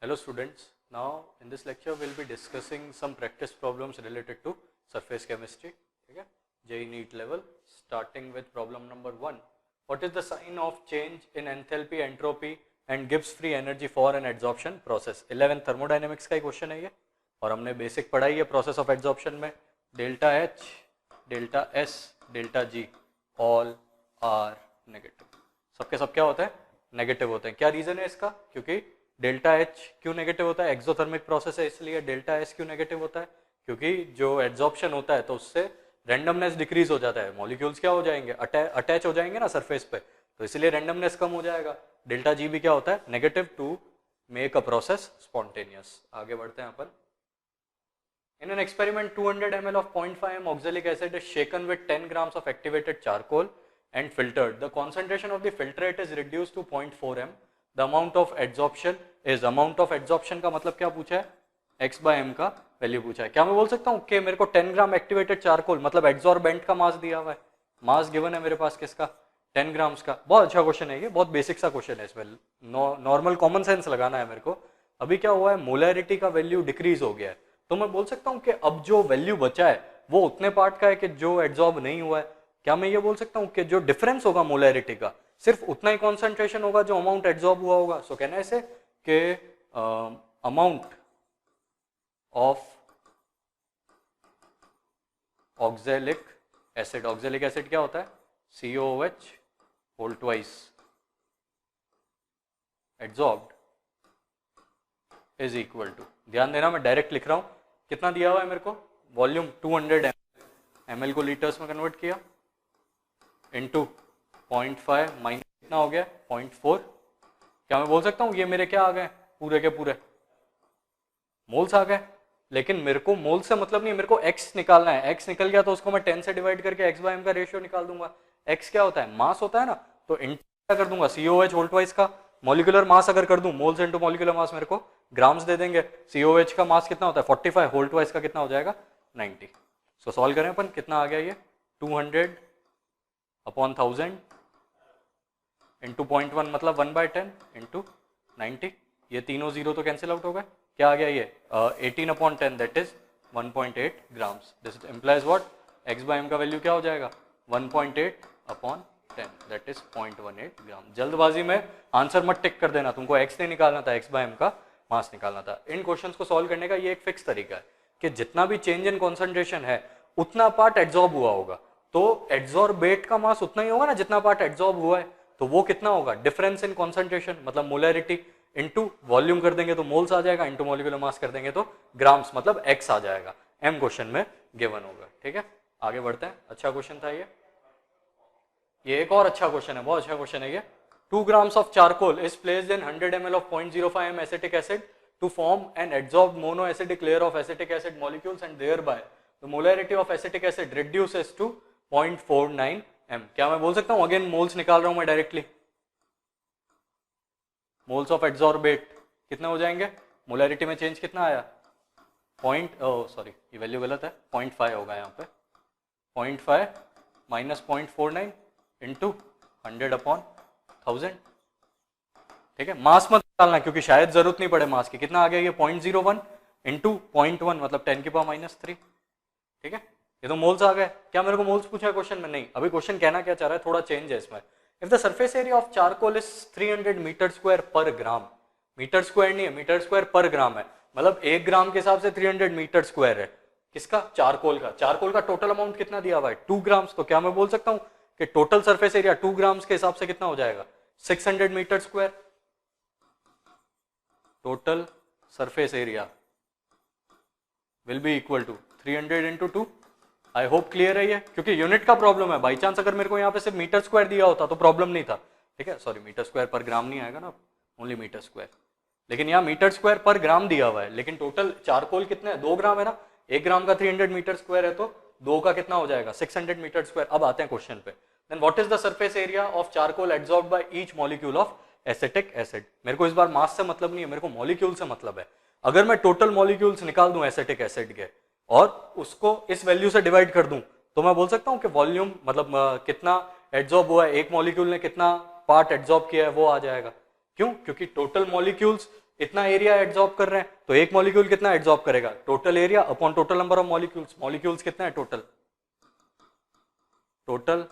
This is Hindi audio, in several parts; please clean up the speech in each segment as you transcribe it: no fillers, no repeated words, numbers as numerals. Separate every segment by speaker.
Speaker 1: Hello students, now in this lecture we'll be discussing some practice problems related to surface chemistry. Okay? JEE NEET level, starting with problem number 1. What is the sign of change in enthalpy, entropy and Gibbs free energy for an adsorption process? 11th thermodynamics का ही क्वेश्चन है ये और हमने बेसिक पढ़ाई है प्रोसेस ऑफ एड्सॉर्प्शन में. Delta H, delta S, delta G all are negative. सबके सब क्या होते हैं? नेगेटिव होते हैं. क्या रीजन है इसका? क्योंकि डेल्टा H क्यों नेगेटिव होता है? एक्सोथर्मिक प्रोसेस है इसलिए. डेल्टा S क्यों नेगेटिव होता है? क्योंकि जो एड्सॉर्प्शन होता है तो उससे रैंडमनेस डिक्रीज हो जाता है. मॉलिक्यूल्स क्या हो जाएंगे? अटैच हो जाएंगे ना सरफेस पे, तो इसलिए रैंडमनेस कम हो जाएगा. डेल्टा G भी क्या होता है? Negative to make a process spontaneous. आगे बढ़ते हैं अपन. In an experiment, 200 ml of 0.5 m oxalic acid is shaken with 10 grams of activated charcoal and filtered. The concentration of the filtrate is reduced to 0.4 m. The amount of adsorption is, amount of adsorption का मतलब क्या पूछा है? x by m का वैल्यू पूछा है. क्या मैं बोल सकता हूँ कि मेरे को 10 ग्राम एक्टिवेटेड चारकोल मतलब एड्सॉर्बेंट का मास दिया हुआ है. मास गिवन है मेरे पास किसका? 10 ग्राम्स का. बहुत अच्छा क्वेश्चन है ये, बहुत बेसिक सा क्वेश्चन है. इसमें नॉर्मल कॉमन सेंस लगाना है मेरे को. अभी क्या हुआ है? मोलैरिटी का वैल्यू डिक्रीज हो गया है, तो मैं बोल सकता हूं कि अब जो वैल्यू बचा है वो उतने पार्ट का है कि जो एड्सॉर्ब नहीं हुआ है. क्या मैं ये बोल सकता हूं कि जो डिफरेंस होगा मोलैरिटी का सिर्फ उतना ही कॉन्सेंट्रेशन होगा जो अमाउंट एड्सॉर्ब हुआ होगा? सो कहना है इसे कि amount of oxalic acid, oxalic acid क्या होता है? COOH whole twice adsorbed is equal to, ध्यान देना मैं डायरेक्ट लिख रहा हूं. कितना दिया हुआ है मेरे को? वॉल्यूम 200 ml को लीटर्स में कन्वर्ट किया इनटू 0.5 माइनस कितना हो गया? 0.4. क्या मैं बोल सकता हूं ये मेरे क्या आ गए? पूरे के पूरे मोल्स आ गए. लेकिन मेरे को मोल्स से मतलब नहीं, मेरे को x निकालना है. x निकल गया तो उसको मैं 10 से डिवाइड करके x by m का रेशियो निकाल दूंगा. x क्या होता है? मास होता है ना, तो इंटू कर दूंगा COH होल ट्वाइस का मॉलिक्यूलर मास अगर कर दूं, मोल्स इनटू मॉलिक्यूलर मास मेरे को ग्राम्स दे देंगे. COH का मास कितना होता है? 45. होल ट्वाइस का कितना हो जाएगा? 90. सो सॉल्व करें अपन. कितना आ गया ये? 200 अपॉन 1000 इंटू 0.1 मतलब 1/10 इंटू 90. ये तीनों जीरो तो कैंसिल आउट हो गए. क्या आ गया ये? 18 upon 10 that is 1.8 grams. This implies what? x by m का वैल्यू क्या हो जाएगा? 1.8 अपॉन 10 दैट इज 0.18 ग्राम. जल्दबाजी में आंसर मत टिक कर देना, तुमको x नहीं निकालना था, x by m का मास निकालना था. इन क्वेश्चंस को सॉल्व करने का ये एक फिक्स तरीका है कि जितना भी चेंज इन कॉन्सेंट्रेशन है उतना पार्ट एड्सॉर्ब हुआ होगा, तो एड्सॉर्बेट का मास उतना ही होगा ना जितना पार्ट एड्सॉर्ब हुआ है. तो वो कितना होगा? डिफरेंस इन कॉन्सेंट्रेशन मतलब मोलैरिटी इनटू वॉल्यूम कर देंगे तो मोल्स आ जाएगा, इनटू मॉलिक्यूलर मास कर देंगे तो ग्राम्स मतलब x आ जाएगा. m क्वेश्चन में गिवन होगा. ठीक है, आगे बढ़ते हैं. अच्छा क्वेश्चन था ये एक और अच्छा क्वेश्चन है, बहुत अच्छा क्वेश्चन है ये. 2 grams of charcoal is placed in 100 ml of 0.05 m acetic acid to form an adsorbed monoacidic layer of acetic acid molecules and thereby the molarity of acetic acid reduces to 0.49 m. क्या मैं बोल सकता हूं? अगेन मोल्स निकाल रहा हूं मैं डायरेक्टली. मोल्स ऑफ एड्सॉर्बेट कितने हो जाएंगे? मोलैरिटी में चेंज कितना आया? सॉरी ये वैल्यू गलत है, 0.5 होगा यहाँ पे. 0.5 माइनस 0.49 इंटू 100 अपॉन 1000. ठीक है, मास मत निकालना क्योंकि शायद जरूरत नहीं पड़े मास की. कितना आ गया ये? 0.01 इंटू 0.1 मतलब 10 की पावर -3. ठीक है, ये तो मोल्स आ गए. क्या मेरे को मोल्स पूछा है क्वेश्चन में? नहीं. अभी क्वेश्चन कहना क्या चाह रहा है, थोड़ा चेंज है इसमें. If the surface area of charcoal is 300 metre square per gram, metre square नहीं है, मीटर स्क्वायर पर ग्राम है, मतलब 1 ग्राम के हिसाब से 300 मीटर स्क्वायर है. किसका? चारकोल का. चारकोल का टोटल अमाउंट कितना दिया हुआ है? 2 ग्राम्स. तो क्या मैं बोल सकता हूं कि टोटल सरफेस एरिया 2 ग्राम्स के हिसाब से कितना हो जाएगा? 600 metre square. Total surface area will be equal to 300 into 2. I hope clear है ये, क्योंकि यूनिट का प्रॉब्लम है. बाई चांस अगर मेरे को यहाँ पे सिर्फ मीटर स्क्वायर दिया होता तो प्रॉब्लम नहीं था. ठीक है, सॉरी मीटर स्क्वायर पर ग्राम नहीं आएगा ना, ओनली मीटर स्क्वायर. लेकिन यहाँ मीटर स्क्वायर पर ग्राम दिया हुआ है, लेकिन टोटल चारकोल कितने? 2 ग्राम है ना. 1 ग्राम का 300 मीटर स्क्वायर है तो 2 का कितना हो जाएगा? 600 मीटर स्क्वायर. अब आते हैं क्वेश्चन पे. Then what is the surface area of charcoal adsorbed by each molecule of acetic acid? मेरे को इस बार मास से मतलब नहीं है, मेरे को मॉलिक्यूल से मतलब है. अगर मैं टोटल मॉलिक्यूल्स निकाल दूं एसिटिक एसिड के और उसको इस वैल्यू से डिवाइड कर दूं तो मैं बोल सकता हूं कि वॉल्यूम मतलब कितना एड्सॉर्ब हुआ है, एक मॉलिक्यूल ने कितना पार्ट एड्सॉर्ब किया है वो आ जाएगा. क्यों? क्योंकि टोटल मॉलिक्यूल्स इतना एरिया एब्जॉर्ब कर रहे हैं, तो एक मॉलिक्यूल कितना एब्जॉर्ब करेगा, total area upon total number of molecules. Molecules कितना है total, total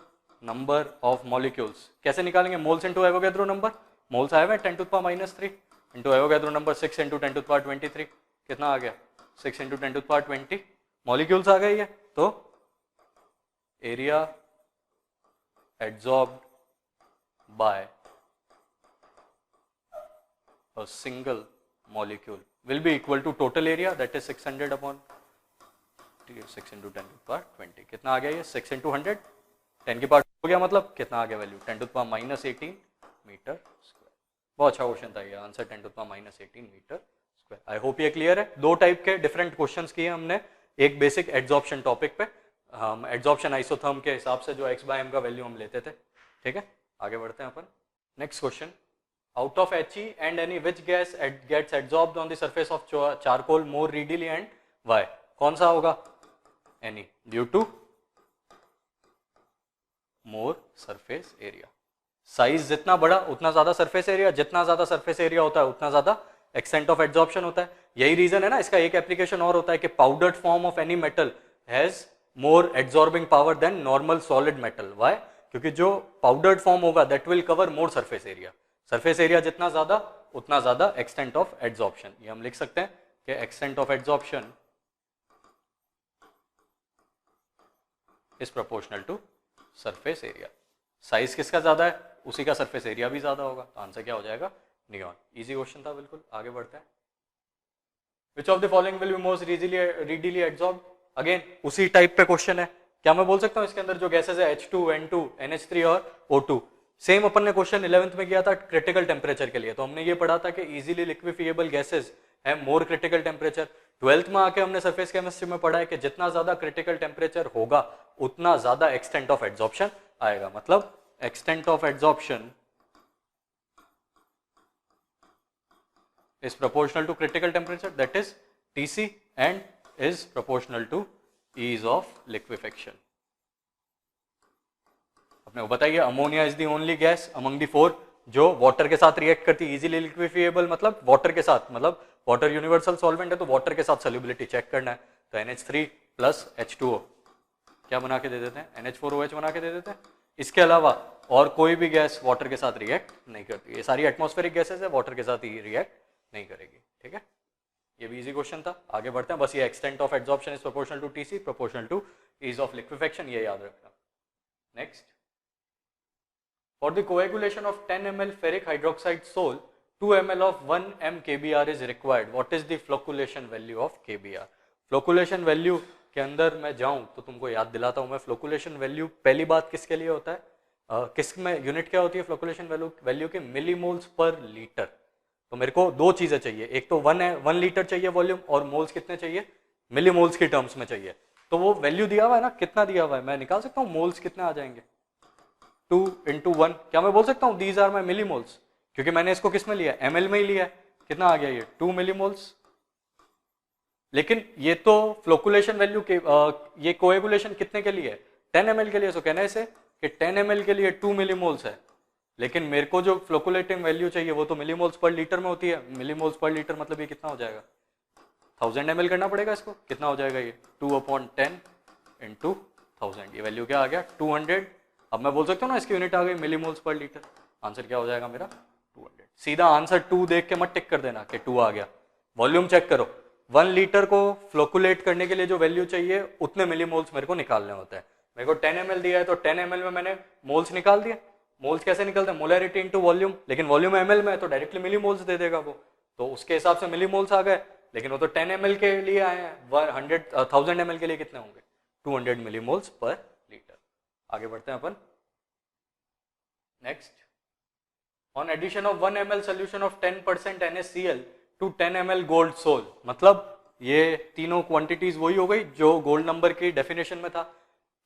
Speaker 1: number of molecules कैसे निकालेंगे, moles into Avogadro number, moles आए हुए 10 to the power -3 into Avogadro number 6 into 10 to the power 23, कितना आ गया 6 into 10 to the power 20 molecules आ गई है। तो area absorbed bye a single molecule will be equal to total area, that is 600 upon 6 into 10 to the power 20, कितना आ गया ये 6 into 100, 10 की पावर हो गया, मतलब कितना आ गया value 10 to the power -18 metre square. बहुत अच्छा क्वेश्चन था ये, answer 10 to the power -18 metre square. I hope ये क्लियर है। दो टाइप के डिफरेंट क्वेश्चंस किए हमने, एक बेसिक एड्सॉर्प्शन टॉपिक पे, हम एड्सॉर्प्शन आइसोथर्म के हिसाब से जो x/m का वैल्यू हम लेते थे, ठीक है। आगे बढ़ते हैं अपन। Next question, out of He and any which gas gets adsorbed on the surface of charcoal more readily and why? कौन सा होगा, any, due to more surface area। Size जितना बड़ा उतना ज्यादा सरफेस एरिया, जितना ज्यादा सरफेस एरिया होता है उतना ज्यादा एक्सटेंट ऑफ एड्सॉर्प्शन होता है। यही रीजन है ना, इसका एक एप्लीकेशन और होता है कि powdered form of any metal has more adsorbing power than normal solid metal. Why? क्योंकि जो पाउडर्ड फॉर्म होगा that will cover more surface area, surface area जितना ज्यादा उतना ज्यादा एक्सटेंट ऑफ एड्सॉर्प्शन। ये हम लिख सकते हैं कि extent of adsorption is proportional to surface area. Size किसका ज्यादा है उसी का सरफेस एरिया भी ज्यादा होगा, तो आंसर क्या हो जाएगा, नियॉन। इजी क्वेश्चन था बिल्कुल। आगे बढ़ते हैं। Which of the following will be most readily adsorbed, again उसी टाइप पे क्वेश्चन है। क्या मैं बोल सकता हूँ इसके अंदर जो गैसेस है H2, N2, NH3 और O2, सेम अपन ने क्वेश्चन 11th में किया था क्रिटिकल टेम्परेचर के लिए, तो हमने ये पढ़ा था कि इजीली लिक्विफिएबल गैसेस है मोर क्रिटिकल टेम्परेचर। 12th में आके हमने सरफेस केमिस्ट्री में पढ़ा है कि जितना ज्यादा क्रिटिकल टेम्परेचर होगा उतना ज्यादा एक्सटेंट ऑफ एड्सॉर्प्शन आएगा, मतलब extent of adsorption is proportional to critical temperature, that is Tc, and is proportional to ease of liquefaction। अपने को बताइए, ammonia is the only gas among the four जो वाटर के साथ रिएक्ट करती है, इजीली लिक्विफिएबल, मतलब वाटर के साथ, मतलब वाटर यूनिवर्सल सॉल्वेंट है तो वाटर के साथ सॉल्युबिलिटी चेक करना है। तो NH3 + H2O क्या बना के दे देते हैं, NH4OH बना के दे देते हैं। इसके अलावा और कोई भी गैस वाटर के साथ रिएक्ट नहीं करती, ये सारी एटमॉस्फेरिक गैसेस है, वाटर के साथ ही रिएक्ट नहीं करेगी, ठीक है। ये भी इजी क्वेश्चन था। आगे बढ़ते हैं, बस ये extent of adsorption is proportional to TC proportional to ease of liquefaction, ये याद रखना। Next, for the coagulation of 10 ml ferric hydroxide sol 2 ml of 1 m kbr is required, what is the flocculation value of kbr। Flocculation value के अंदर मैं जाऊं तो तुमको याद दिलाता हूं मैं, फ्लोकुलेशन वैल्यू पहली बात किसके लिए होता है, किस में यूनिट क्या होती है फ्लोकुलेशन वैल्यू के, मिलीमोल्स पर लीटर। तो मेरे को दो चीजें चाहिए, एक तो 1 लीटर चाहिए वॉल्यूम और मोल्स कितने चाहिए, मिलीमोल्स की टर्म्स में चाहिए। तो वो वैल्यू दिया हुआ है ना, कितना दिया हुआ है, मैं निकाल सकता हूँ मोल्स कितने आ जाएंगे, 2 × 1। क्या मैं बोल सकता हूँ दीज आर माई मिलीमोल्स, क्योंकि मैंने इसको किस में लिया, ml में ही लिया है। कितना आ गया ये 2 मिलीमोल्स। लेकिन ये तो फ्लोकुलेशन वैल्यू के ये कोएगुलेशन कितने के लिए है, 10 ml के लिए। सो कहने से कि 10 ml के लिए 2 मिलीमोल्स है, लेकिन मेरे को जो फ्लोकुलेटिंग वैल्यू चाहिए वो तो मिलीमोल्स पर लीटर में होती है। मिलीमोल्स पर लीटर मतलब ये कितना हो जाएगा, 1000 ml करना पड़ेगा इसको। कितना हो जाएगा ये 2/10 × 1000, ये वैल्यू क्या आ गया 200। अब मैं बोल सकता हूँ ना इसकी यूनिट आ गई मिलीमोल्स पर लीटर। आंसर क्या हो जाएगा मेरा 200। सीधा आंसर 2 देख के मत टिक कर देना कि 2 आ गया, वॉल्यूम चेक करो। 1 लीटर को फ्लोकुलेट करने के लिए जो वैल्यू चाहिए उतने मिलीमोल्स मेरे को निकालने होते हैं। मेरे को 10 ml दिया है तो 10 ml में मैंने मोल्स निकाल दिया। मोल्स कैसे निकलते हैं, मोलैरिटी इनटू वॉल्यूम, लेकिन वॉल्यूम ml में है तो डायरेक्टली मिलीमोल्स दे देगा वो, तो उसके हिसाब से मिलीमोल्स आ गए। लेकिन वो तो 10 ml के लिए आए हैं, 1000 ml के लिए कितने होंगे 200 मिलीमोल्स पर लीटर। आगे बढ़ते हैं अपन। Next, on addition of 1 ml solution of 10% NaCl to 10 ml gold sol, मतलब ये तीनों क्वांटिटीज वही हो गई जो गोल्ड नंबर की डेफिनेशन में था।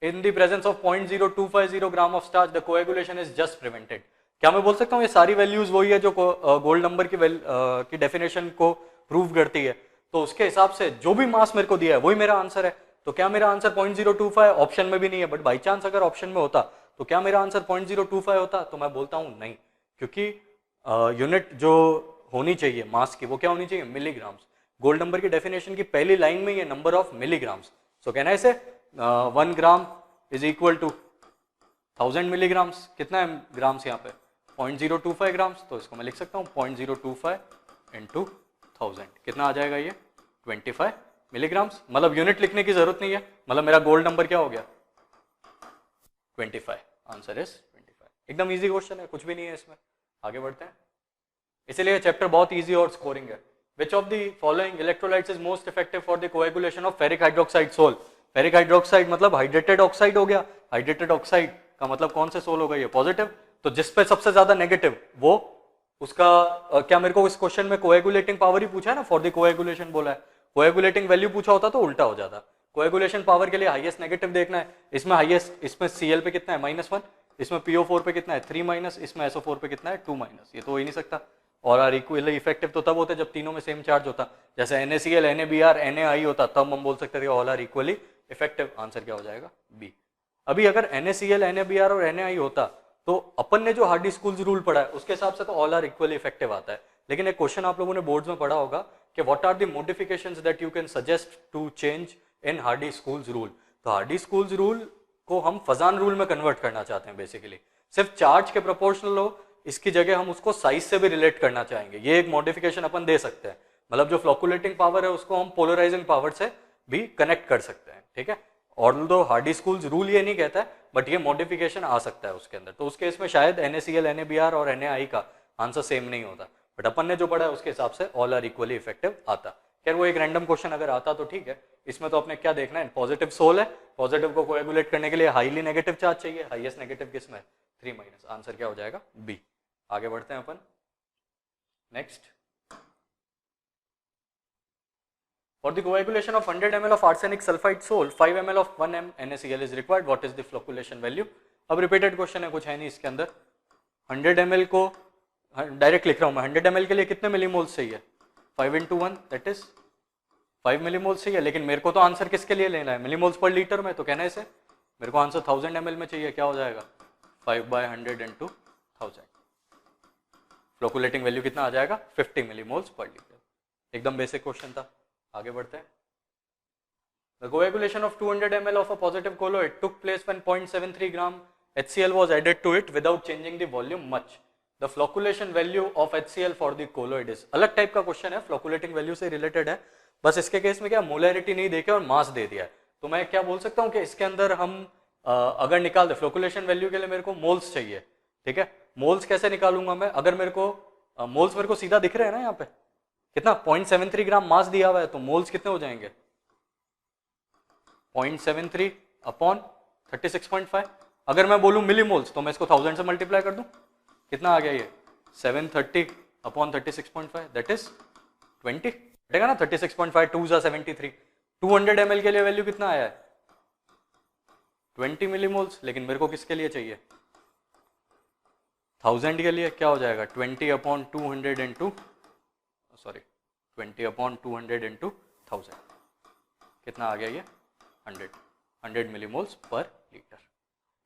Speaker 1: In the presence of 0.0250 gram of starch the coagulation is just prevented. क्या मैं बोल सकता हूँ ये सारी वैल्यूज वही है जो गोल्ड नंबर की डेफिनेशन को प्रूव करती है, तो उसके हिसाब से जो भी मास मेरे को दिया है वही मेरा आंसर है। तो क्या मेरा आंसर 0.025 ऑप्शन में भी नहीं है, बट बाई चांस अगर ऑप्शन में होता तो क्या मेरा आंसर 0.025 होता, तो मैं बोलता हूँ नहीं, क्योंकि यूनिट जो होनी चाहिए मास की, वो क्या होनी चाहिए, मिलीग्राम्स। गोल्ड नंबर की डेफिनेशन की पहली लाइन में ये नंबर ऑफ मिलीग्राम्स, सो कहना है इसे 1 gram is equal to 1000 milligrams. कितना है ग्राम्स यहाँ पे, 0.025 ग्राम्स, तो इसको मैं लिख सकता हूँ 0.025 इंटू 1000, कितना आ जाएगा ये 25 मिलीग्राम्स। मतलब यूनिट लिखने की जरूरत नहीं है, मतलब मेरा गोल्ड नंबर क्या हो गया 25, आंसर इज 25। एकदम इजी क्वेश्चन है, कुछ भी नहीं है इसमें। आगे बढ़ते हैं, इसीलिए चैप्टर बहुत इजी और स्कोरिंग है। Which of the following electrolytes is most effective for the coagulation of ferric hydroxide sol. Ferric hydroxide मतलब हाइड्रेटेड ऑक्साइड हो गया, हाइड्रेटेड ऑक्साइड का मतलब कौन से सोल हो गई है, पॉजिटिव। तो जिस पे सबसे ज्यादा नेगेटिव वो उसका क्या मेरे को इस क्वेश्चन में कोएगुलेटिंग पावर ही पूछा है ना, फॉर द कोएगुलेशन बोला है, कोएगुलेटिंग वैल्यू पूछा होता तो उल्टा हो जाता। कोएगुलेशन पावर के लिए हाईएस्ट नेगेटिव देखना है, इसमें हाईएस्ट, इसमें Cl पे कितना है -1, इसमें PO4 पे कितना है 3-, इसमें SO4 पे कितना है 2-, ये तो हो ही नहीं सकता। और आर इक्वली इफेक्टिव तो तब होते जब तीनों में सेम चार्ज होता, जैसे NaCl NaBr NaI होता, तब हम बोल सकते थे all are equally effective. Answer क्या हो जाएगा बी। अभी अगर NaCl NaBr और NaI होता तो अपन ने जो हार्डी स्कूल्स रूल पढ़ा है उसके हिसाब से तो ऑल आर इक्वली इफेक्टिव आता है। लेकिन एक क्वेश्चन आप लोगों ने बोर्ड्स में पढ़ा होगा कि what are the modifications that you can suggest to change in Hardy Schulze rule. तो हार्डी स्कूल्स रूल को हम फजान रूल में कन्वर्ट करना चाहते हैं। बेसिकली सिर्फ चार्ज के प्रोपोर्शनल हो, इसकी जगह हम उसको साइज से भी रिलेट करना चाहेंगे, ये एक मॉडिफिकेशन अपन दे सकते हैं। मतलब जो फ्लोकुलेटिंग पावर है उसको हम पोलराइजिंग पावर से भी कनेक्ट कर सकते हैं, ठीक है। ऑल्दो हार्डी स्कूल्स रूल ये नहीं कहता है, बट ये मॉडिफिकेशन आ सकता है उसके अंदर। तो उसके इसमें शायद NaCl NaBr और NaI का आंसर सेम नहीं होता, बट अपन ने जो पढ़ा है उसके हिसाब से ऑल आर इक्वली इफेक्टिव आता। खैर वो एक रैंडम क्वेश्चन अगर आता तो ठीक है। इसमें तो अपने क्या देखना है, पॉजिटिव सोल है, पॉजिटिव को कोएगुलेट करने के लिए हाईली नेगेटिव चार्ज चाहिए, हाईएस्ट नेगेटिव किसमें 3-, आंसर क्या हो जाएगा बी। आगे बढ़ते हैं अपन next. For the coagulation of 100 ml of arsenic sulfide salt, 5 ml of 1 NaCl is required. What is the flocculation value? अब रिपीटेड क्वेश्चन है, कुछ है नहीं इसके अंदर। 100 ml को डायरेक्ट लिख रहा हूं मैं, 100 ml के लिए कितने मिलीमोल्स चाहिए, 5 × 1 दैट इज 5 मिलीमोल्स चाहिए। लेकिन मेरे को तो आंसर किसके लिए लेना है, मिलीमोल्स पर लीटर में, तो कहना है इसे मेरे को आंसर 1000 ml में चाहिए। क्या हो जाएगा 5/100 × 1000, फ्लोकुलेटिंग वैल्यू कितना आ जाएगा 50 मिलीमोल्स पर लीटर। एकदम बेसिक क्वेश्चन था। आगे बढ़ते हैं। The coagulation of 200 ml of a positive colloid took place when 0.73 gram HCl was added to it without changing the volume much. The flocculation value of HCl for the colloid is। अलग टाइप का क्वेश्चन है, फ्लोकुलेटिंग वैल्यू से रिलेटेड है। बस इसके केस में क्या मोलैरिटी नहीं देके और मास दे दिया है, तो मैं क्या बोल सकता हूँ कि इसके अंदर हम अगर निकाल दे फ्लोकुलेशन वैल्यू के लिए मेरे को मोल्स चाहिए, ठीक है। मोल्स कैसे निकालूंगा मैं, अगर मेरे को मोल्स मेरे को सीधा दिख रहे हैं ना यहाँ पे, कितना 0.73 ग्राम मास दिया हुआ है, तो मोल्स कितने हो जाएंगे 0.73 अपॉन 36.5। अगर मैं बोलूं मिलीमोल्स तो मैं इसको 1000 से मल्टीप्लाई कर दूं, कितना आ गया ये 730 अपॉन 36.5 दैट इज 20, बेटेगा ना 36.5 2 × 73। 200 ml के लिए वैल्यू कितना आया है 20 मिलीमोल्स, लेकिन मेरे को किसके लिए चाहिए 1000 के लिए, क्या हो जाएगा 20 अपॉन 200 इंटू 20 अपॉन 200 इंटू 1000, कितना आ गया ये 100 मिलीमोल्स पर लीटर।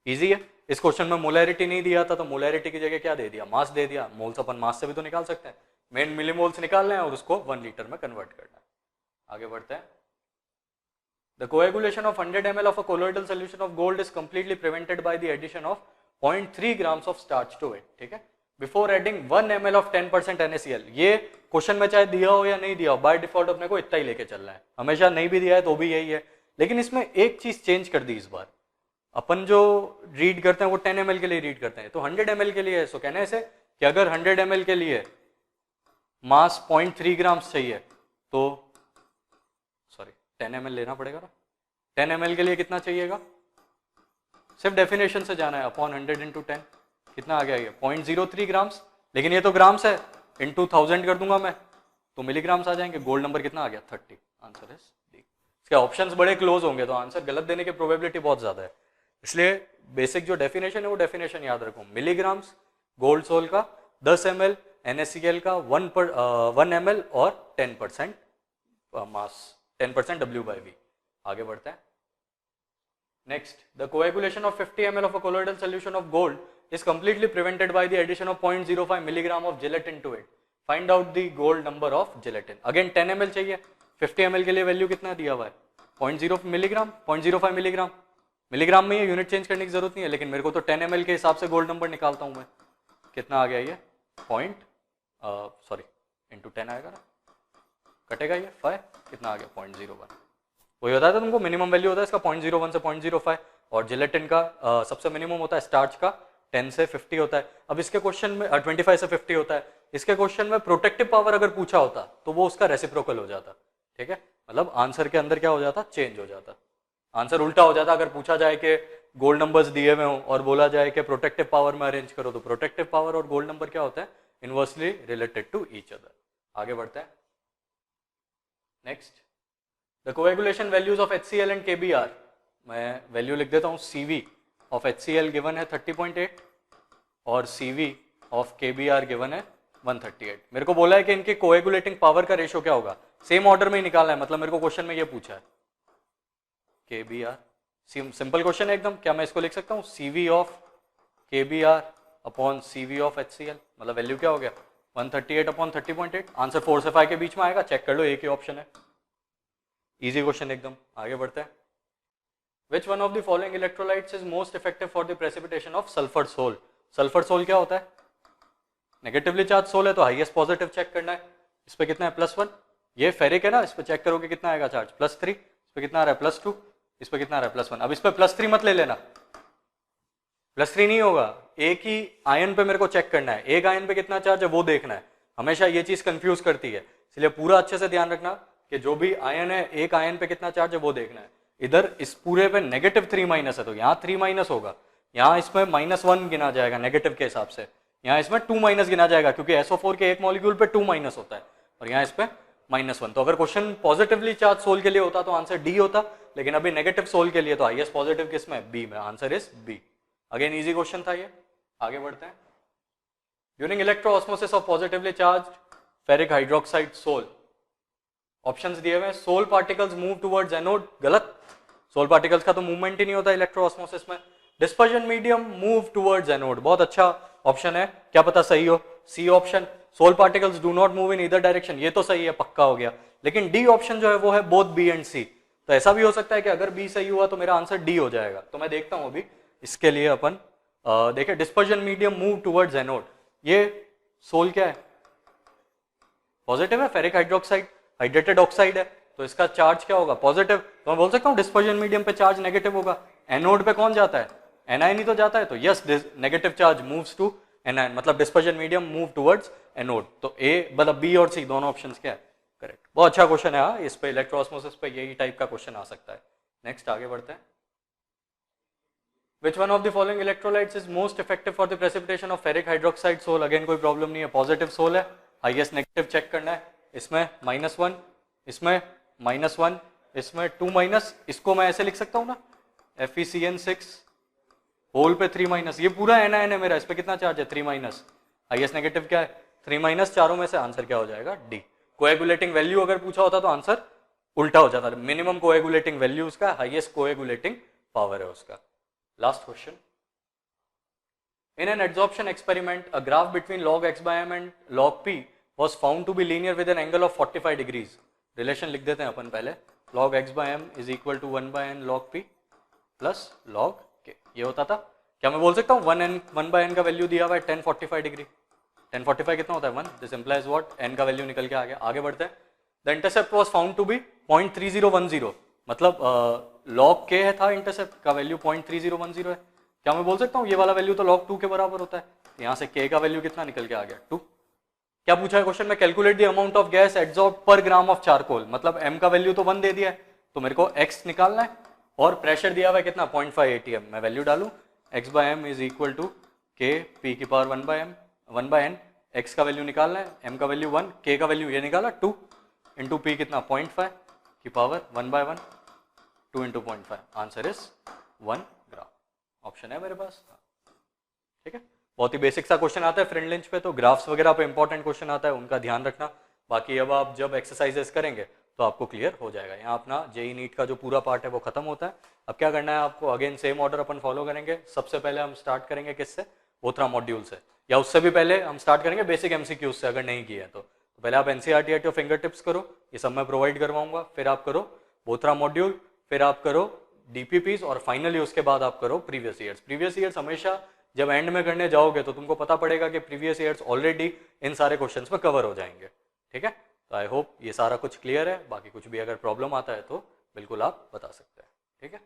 Speaker 1: इजी है। इस क्वेश्चन में मोलैरिटी नहीं दिया था, तो मोलैरिटी की जगह क्या दे दिया, मास दे दिया। मोल्स अपन मास से भी तो निकाल सकते हैं, मेन मिलीमोल्स निकालना है और उसको 1 लीटर में कन्वर्ट करना है। आगे बढ़ते हैं। The coagulation of 100 ml of a colloidal solution of gold is completely prevented by the addition of 0.3 grams of starch to it, ठीक है, before adding 1 ml of 10% NaCl। ये क्वेश्चन में चाहे दिया हो या नहीं दिया हो, बाय डिफॉल्ट अपने को इतना ही लेके चलना है, हमेशा नहीं भी दिया है तो भी यही है। लेकिन इसमें एक चीज चेंज कर दी इस बार, अपन जो रीड करते हैं वो 10 ml के लिए रीड करते हैं, तो 100 ml के लिए है। सो कहना है इसे कि अगर 100 ml के लिए मास 0.3 ग्राम्स चाहिए तो 10 ml लेना पड़ेगा ना, 10 ml के लिए कितना चाहिएगा, सिर्फ डेफिनेशन से जाना है, अपॉन 100 इंटू 10 कितना आ गया ये 0.03 ग्राम्स। लेकिन ये तो ग्राम्स है, इंटू 1000 कर दूंगा मैं तो मिलीग्राम्स आ जाएंगे। गोल्ड नंबर कितना आ गया 30, आंसर इज डी। इसके ऑप्शंस बड़े क्लोज होंगे तो आंसर गलत देने की प्रोबेबिलिटी बहुत ज्यादा है, इसलिए बेसिक जो डेफिनेशन है वो डेफिनेशन याद रखो। मिलीग्राम्स गोल्ड सोल का, 10 ml NaCl का, 1 ml और 10% मास 10% W/V। आगे बढ़ते हैं। Next, the coagulation of 50 ml of a colloidal solution of gold is completely prevented by the addition of 0.05 milligram of gelatin to it. Find out the gold number of gelatin. Again 10 ml चाहिए, 50 ml के लिए वैल्यू कितना दिया हुआ है 0.0 मिलीग्राम, 0.05 मिलीग्राम। मिलीग्राम में ये यूनिट चेंज करने की जरूरत नहीं है, लेकिन मेरे को तो 10 ml के हिसाब से गोल्ड नंबर निकालता हूं मैं। कितना आ गया ये इंटू 10 आएगा ना, कटेगा ये 5, कितना आ गया 0.01। वही होता है तुमको, मिनिमम वैल्यू होता है इसका 0.01 से 0.05, और जिलेटिन का सबसे मिनिमम होता है स्टार्च का 10 से 50 होता है। अब इसके क्वेश्चन में 25 से 50 होता है। इसके क्वेश्चन में प्रोटेक्टिव पावर अगर पूछा होता तो वो उसका रेसिप्रोकल हो जाता, ठीक है, मतलब आंसर के अंदर क्या हो जाता, चेंज हो जाता, आंसर उल्टा हो जाता। अगर पूछा जाए कि गोल्ड नंबर्स दिए हुए हों और बोला जाए कि प्रोटेक्टिव पावर में अरेंज करो, तो प्रोटेक्टिव पावर और गोल्ड नंबर क्या होता है, inversely related to each other. आगे बढ़ते हैं। Next, the coagulation values of HCl and KBr। मैं वैल्यू लिख देता हूं, CV ऑफ HCl गिवन है 30.8 और CV ऑफ KBr गिवन है 138। मेरे को बोला है कि इनके कोएगुलेटिंग पावर का रेशियो क्या होगा, सेम ऑर्डर में ही निकालना है, मतलब मेरे को क्वेश्चन में ये पूछा है KBr, सिंपल क्वेश्चन है एकदम। क्या मैं इसको लिख सकता हूँ CV of KBr upon CV of HCl, मतलब वैल्यू क्या हो गया 138 अपॉन 30.8। आंसर 4 से 5 के बीच में आएगा, चेक कर लो, एक ही ऑप्शन है, इजी क्वेश्चन एकदम। आगे बढ़ते हैं। Which one of the following electrolytes is most effective for the precipitation of sulfur sol? Sulphur sol क्या होता है, नेगेटिवली चार्ज सोल है तो हाईएस्ट पॉजिटिव चेक करना है। इस पे कितना है +1, ये फेरिक है ना, इस पे चेक करोगे कितना आएगा चार्ज +3, इस पे कितना आ रहा है +2, इस पे कितना आ रहा है +1। अब इस पे +3 मत ले लेना, +3 नहीं होगा, एक ही आयन पे मेरे को चेक करना है, एक आयन पे कितना चार्ज है वो देखना है। हमेशा ये चीज कंफ्यूज करती है, इसलिए पूरा अच्छे से ध्यान रखना कि जो भी आयन है एक आयन पे कितना चार्ज है वो देखना है। इधर इस पूरे पे -3 है तो यहाँ 3 होगा, यहाँ इसमें -1 गिना जाएगा नेगेटिव के हिसाब से, यहाँ इसमें 2 गिना जाएगा क्योंकि SO4 के एक मॉलिक्यूल पे 2 होता है और यहाँ इस पे -1। तो अगर क्वेश्चन पॉजिटिवली चार्ज सोल के लिए होता तो आंसर डी होता, लेकिन अभी नेगेटिव सोल के लिए तो हाईएस्ट पॉजिटिव किसमें, बी में, answer is B. Again easy question था ये। आगे बढ़ते हैं। During electroosmosis of positively charged ferric hydroxide sol, options दिए हुए हैं, sol particles move towards anode, गलत, सोल पार्टिकल्स का तो मूवमेंट ही नहीं होता इलेक्ट्रोऑस्मोसिस में। Dispersion medium move towards anode, बहुत अच्छा ऑप्शन है, क्या पता सही हो, C option, sol particles do not move in either direction, ये तो सही है, पक्का हो गया। लेकिन डी ऑप्शन जो है वो है बोथ बी एंड सी, तो ऐसा भी हो सकता है कि अगर बी सही हुआ तो मेरा आंसर डी हो जाएगा। तो मैं देखता हूं अभी इसके लिए अपन देखिए, dispersion medium move towards anode, ये सोल क्या है, पॉजिटिव है, फेरिक हाइड्रोक्साइड हाइड्रेटेड ऑक्साइड है, तो इसका चार्ज क्या होगा, पॉजिटिव। तो मैं बोल सकता हूँ डिस्पर्जन मीडियम पे चार्ज नेगेटिव होगा। एनोड पे कौन जाता है, एनायन ही तो जाता है, तो yes negative charge moves to anion, मतलब dispersion medium move towards anode. तो ए मतलब बी और सी दोनों ऑप्शंस क्या है, करेक्ट। बहुत अच्छा क्वेश्चन है, हाँ, इस पे इलेक्ट्रोऑस्मोसिस पे यही टाइप का क्वेश्चन आ सकता है। नेक्स्ट आगे बढ़ते हैं। Which one of the following electrolytes is most effective for the precipitation of ferric hydroxide सोल? अगेन कोई प्रॉब्लम नहीं है, पॉजिटिव सोल है, हाईएस्ट नेगेटिव चेक करना है। इसमें -1, इसमें -1, इसमें 2 इसको मैं ऐसे लिख सकता हूँ ना, FeCN6 होल पे 3 ये पूरा NiN है मेरा, इस पे कितना चार्ज है 3 हाईएस्ट नेगेटिव क्या है 3 चारों में से आंसर क्या हो जाएगा डी। कोएगुलेटिंग वैल्यू अगर पूछा होता तो आंसर उल्टा हो जाता, मिनिमम कोएगुलेटिंग वैल्यू उसका, हाईएस्ट कोएगुलेटिंग पावर है उसका। Last question. In an adsorption experiment, a graph between log x/m and log p was found to be linear with an angle of 45 degrees. Relation लिख देते हैं अपन पहले, log x/m is equal to 1/n log p plus log k। ये होता था, क्या मैं बोल सकता हूँ 1/n का वैल्यू दिया हुआ है 10 45 डिग्री, 10 45 कितना होता है 1, दिस implies what, n का वैल्यू निकल के आ गया। आगे बढ़ते हैं। The intercept was found to be 0.3010, मतलब log k है था इंटरसेप्ट का वैल्यू 0.3010 है। क्या मैं बोल सकता हूँ ये वाला वैल्यू तो log 2 के बराबर होता है, यहाँ से k का वैल्यू कितना निकल के आ गया 2। क्या पूछा है क्वेश्चन में, calculate the amount of gas absorb पर ग्राम ऑफ चारकोल, मतलब m का वैल्यू तो 1 दे दिया है तो मेरे को x निकालना है, और प्रेशर दिया हुआ है कितना 0.5 atm, मैं वैल्यू डालू x/m is equal to k p की पावर 1/n, x का वैल्यू निकालना है, m का वैल्यू 1, k का वैल्यू ये निकाला 2 इंटू p कितना 0.5 की power 1/1, 2 into 0.5, answer is 1 gram. Option है मेरे पास, ठीक है। बहुत ही बेसिक सा क्वेश्चन आता है फ्रेंड लिंच पे, तो ग्राफ्स वगैरह पे इंपॉर्टेंट क्वेश्चन आता है, उनका ध्यान रखना। बाकी अब आप जब एक्सरसाइजेस करेंगे तो आपको क्लियर हो जाएगा। यहाँ अपना जेई नीट का जो पूरा पार्ट है वो खत्म होता है। अब क्या करना है आपको, अगेन सेम ऑर्डर अपन फॉलो करेंगे। सबसे पहले हम स्टार्ट करेंगे किससे, बोथरा मॉड्यूल से, या उससे भी पहले हम स्टार्ट करेंगे बेसिक एमसीक्यूज से अगर नहीं किया है तो पहले आप NCERT at your finger tips करो, ये सब मैं प्रोवाइड करवाऊंगा, फिर आप करो बोथरा मॉड्यूल, फिर आप करो डीपीपीज, और फाइनली उसके बाद आप करो प्रीवियस ईयर्स। प्रीवियस ईयर्स हमेशा जब एंड में करने जाओगे तो तुमको पता पड़ेगा कि प्रीवियस ईयर्स ऑलरेडी इन सारे क्वेश्चंस में कवर हो जाएंगे। ठीक है, तो आई होप ये सारा कुछ क्लियर है। बाकी कुछ भी अगर प्रॉब्लम आता है तो बिल्कुल आप बता सकते हैं। ठीक है।